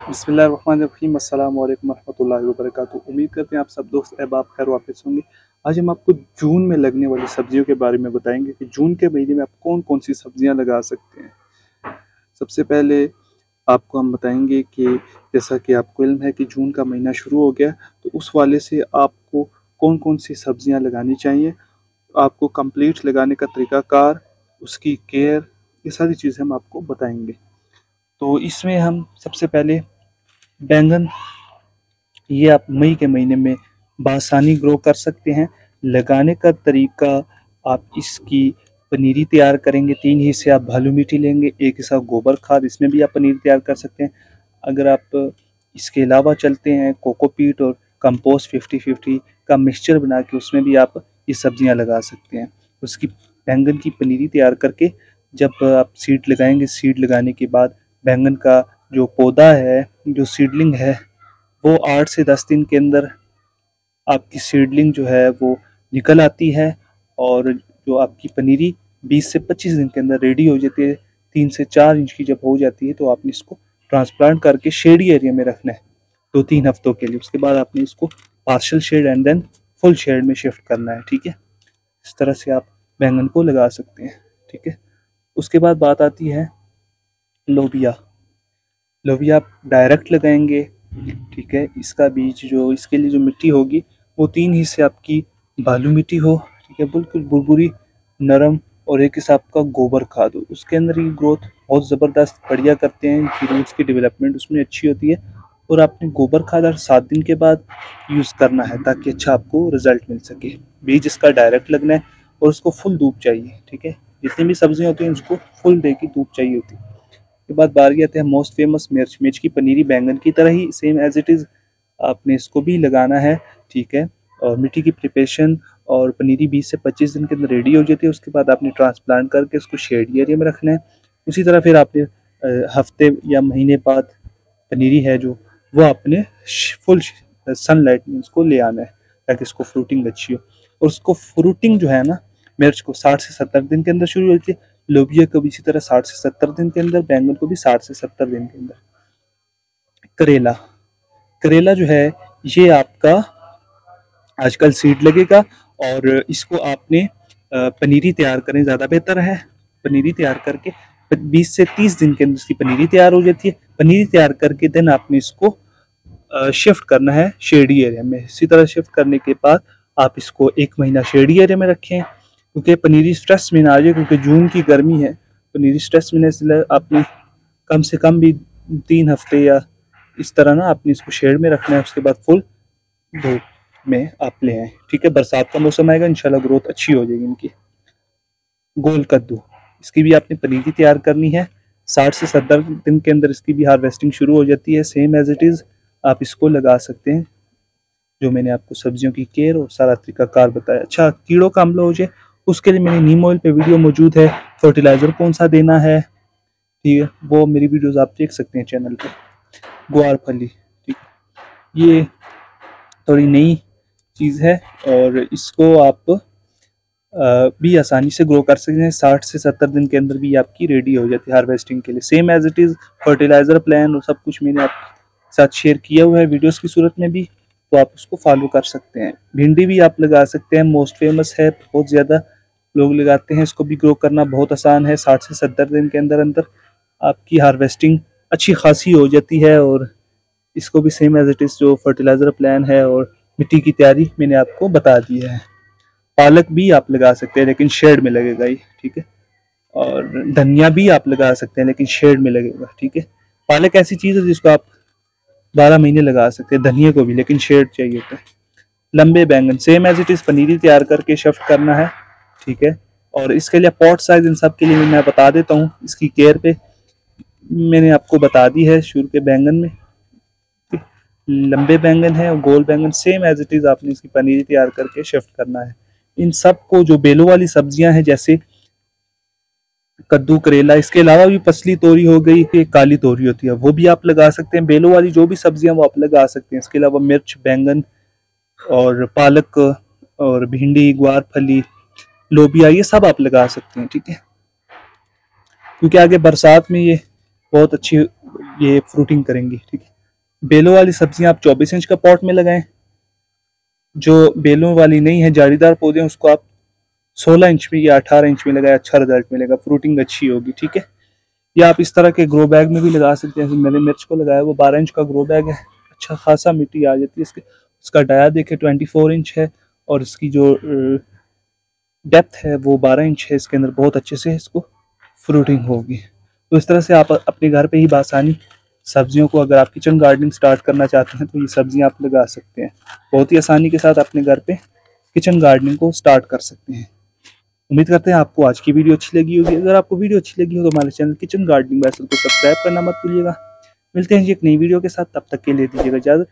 बिस्मिल्लाहिर्रहमानिर्रहीम अस्सलाम वालेकुम रहमतुल्लाहि व बरकातुहू। उम्मीद करते हैं आप सब दोस्त अहबाब खैर वापस होंगे। आज हम आपको जून में लगने वाली सब्जियों के बारे में बताएंगे कि जून के महीने में आप कौन कौन सी सब्जियां लगा सकते हैं। सबसे पहले आपको हम बताएंगे कि जैसा कि आपको इल्म है कि जून का महीना शुरू हो गया, तो उस वाले से आपको कौन कौन सी सब्जियां लगानी चाहिए, आपको कंप्लीट लगाने का तरीक़ाकार, उसकी केयर, ये सारी चीज़ें हम आपको बताएंगे। तो इसमें हम सबसे पहले बैंगन, ये आप मई के महीने में बासानी ग्रो कर सकते हैं। लगाने का तरीका, आप इसकी पनीरी तैयार करेंगे। 3 हिस्से आप भालू मिट्टी लेंगे, 1 हिस्सा गोबर खाद, इसमें भी आप पनीर तैयार कर सकते हैं। अगर आप इसके अलावा चलते हैं कोकोपीट और कंपोस्ट 50-50 का मिक्सचर बना के उसमें भी आप ये सब्जियां लगा सकते हैं। उसकी बैंगन की पनीरी तैयार करके जब आप सीड लगाएंगे, सीड लगाने के बाद बैंगन का जो पौधा है, जो सीडलिंग है, वो 8 से 10 दिन के अंदर आपकी सीडलिंग जो है वो निकल आती है और जो आपकी पनीरी 20 से 25 दिन के अंदर रेडी हो जाती है। 3 से 4 इंच की जब हो जाती है तो आपने इसको ट्रांसप्लांट करके शेडी एरिया में रखना है 2-3 हफ्तों के लिए। उसके बाद आपने इसको partial shade and then full shade में शिफ्ट करना है। ठीक है, इस तरह से आप बैंगन को लगा सकते हैं। ठीक है, उसके बाद बात आती है लोबिया। लोबिया आप डायरेक्ट लगाएंगे। ठीक है, इसका बीज जो, इसके लिए जो मिट्टी होगी वो 3 हिस्से आपकी बालू मिट्टी हो, ठीक है, बिल्कुल बुरबुरी नरम, और 1 हिस्सा आपका गोबर खाद हो। उसके अंदर ये ग्रोथ बहुत ज़बरदस्त बढ़िया करते हैं, इनकी रूट्स की डेवलपमेंट उसमें अच्छी होती है। और आपने गोबर खाद हर 7 दिन के बाद यूज़ करना है ताकि अच्छा आपको रिजल्ट मिल सके। बीज इसका डायरेक्ट लगना है और उसको फुल धूप चाहिए। ठीक है, जितनी भी सब्जियां होती हैं उसको फुल डे की धूप चाहिए होती है। के बाद बारी आते हैं मोस्ट फेमस मिर्च। मिर्च की पनीरी बैंगन की तरह ही सेम एज इट इज़ आपने इसको भी लगाना है। ठीक है, और मिट्टी की प्रिपरेशन और पनीरी 20 से 25 दिन के अंदर रेडी हो जाती है। उसके बाद आपने ट्रांसप्लांट करके उसको शेड एरिया में रखना है। उसी तरह फिर आपने हफ्ते या महीने बाद पनीरी है जो, वो आपने फुल सनलाइट में इसको ले आना है ताकि इसको फ्रूटिंग अच्छी हो। और उसको फ्रूटिंग जो है ना, मिर्च को 60 से 70 दिन के अंदर शुरू होती है। लोबिया को भी इसी तरह 60 से 70 दिन के अंदर, बैंगन को भी 60 से 70 दिन के अंदर। करेला, करेला जो है ये आपका आजकल सीड लगेगा और इसको आपने पनीरी तैयार करें ज़्यादा बेहतर है। पनीरी तैयार करके 20 से 30 दिन के अंदर इसकी पनीरी तैयार हो जाती है। पनीरी तैयार करके देन आपने इसको शिफ्ट करना है शेडी एरिया में। इसी तरह शिफ्ट करने के बाद आप इसको 1 महीना शेडी एरिया में रखें, क्योंकि पनीरी स्ट्रेस में ना आ जाए, क्योंकि जून की गर्मी है। पनीरी स्ट्रेस में, इसलिए आपने कम से कम भी 3 हफ्ते या इस तरह ना आपने इसको शेड में रखना है। उसके बाद फुल धूप में आप ले आए। ठीक है, बरसात का मौसम आएगा, इंशाल्लाह ग्रोथ अच्छी हो जाएगी इनकी। गोल कद्दू, इसकी भी आपने पनीरी तैयार करनी है। 60 से 70 दिन के अंदर इसकी भी हार्वेस्टिंग शुरू हो जाती है। सेम एज इट इज़ आप इसको लगा सकते हैं, जो मैंने आपको सब्जियों की केयर और सारा तरीकाकार बताया। अच्छा, कीड़ों का हमला हो जाए उसके लिए मेरी नीम ऑयल पे वीडियो मौजूद है। फर्टिलाइज़र कौन सा देना है, ठीक है, वो मेरी वीडियोस आप देख सकते हैं चैनल पे। ग्वारफली, ठीक, ये थोड़ी नई चीज़ है और इसको आप भी आसानी से ग्रो कर सकते हैं। 60 से 70 दिन के अंदर भी आपकी रेडी हो जाती है हार्वेस्टिंग के लिए। Same as it is fertiliser plan और सब कुछ मैंने आपके साथ शेयर किया हुआ है वीडियोस की सूरत में भी, तो आप उसको फॉलो कर सकते हैं। भिंडी भी आप लगा सकते हैं, मोस्ट फेमस है, बहुत ज़्यादा लोग लगाते हैं। इसको भी ग्रो करना बहुत आसान है। 60 से 70 दिन के अंदर अंदर आपकी हार्वेस्टिंग अच्छी खासी हो जाती है। और इसको भी सेम एज इट इज़ जो फर्टिलाइज़र प्लान है और मिट्टी की तैयारी मैंने आपको बता दी है। पालक भी आप लगा सकते हैं लेकिन शेड में लगेगा ही। ठीक है, और धनिया भी आप लगा सकते हैं लेकिन शेड में लगेगा। ठीक है, पालक ऐसी चीज़ है जिसको आप 12 महीने लगा सकते हैं, धनिया को भी, लेकिन शेड चाहिए होता है। लंबे बैंगन, सेम एज इट इज़ पनीरी तैयार करके शिफ्ट करना है। ठीक है, और इसके लिए पॉट साइज इन सब के लिए मैं बता देता हूँ। इसकी केयर पे मैंने आपको बता दी है शुरू के बैंगन में। लंबे बैंगन है और गोल बैंगन, सेम एज इट इज़ आपने इसकी पनीरी तैयार करके शिफ्ट करना है। इन सब को, जो बेलों वाली सब्जियां हैं जैसे कद्दू, करेला, इसके अलावा भी पसली तोरी हो गई, कि काली तोरी होती है, वो भी आप लगा सकते हैं। बेलों वाली जो भी सब्जियां वो आप लगा सकते हैं। इसके अलावा मिर्च, बैंगन और पालक और भिंडी, ग्वारफली, लोबिया, ये सब आप लगा सकते हैं। ठीक है, क्योंकि आगे बरसात में ये बहुत अच्छी ये फ्रूटिंग करेंगी। ठीक है, बेलों वाली सब्जियां आप 24 इंच का पॉट में लगाएं। जो बेलों वाली नहीं है, जालीदार पौधे हैं, उसको आप 16 इंच में या 18 इंच में लगाए, अच्छा रिजल्ट मिलेगा, फ्रूटिंग अच्छी होगी। ठीक है, या आप इस तरह के ग्रो बैग में भी लगा सकते हैं। मैंने मिर्च को लगाया, वो 12 इंच का ग्रो बैग है, अच्छा खासा मिट्टी आ जाती है इसके। उसका डाया देखे 24 इंच है, और इसकी जो डेप्थ है वो 12 इंच है। इसके अंदर बहुत अच्छे से इसको फ्रूटिंग होगी। तो इस तरह से आप अपने घर पे ही बासानी सब्जियों को, अगर आप किचन गार्डनिंग स्टार्ट करना चाहते हैं तो ये सब्जियां आप लगा सकते हैं। बहुत ही आसानी के साथ अपने घर पे किचन गार्डनिंग को स्टार्ट कर सकते हैं। उम्मीद करते हैं आपको आज की वीडियो अच्छी लगी होगी। अगर आपको वीडियो अच्छी लगी हो तो हमारे चैनल किचन गार्डनिंग बैसल को सब्सक्राइब करना मत भूलिएगा। मिलते हैं जी एक नई वीडियो के साथ, तब तक के लिए दीजिएगा इजाजत।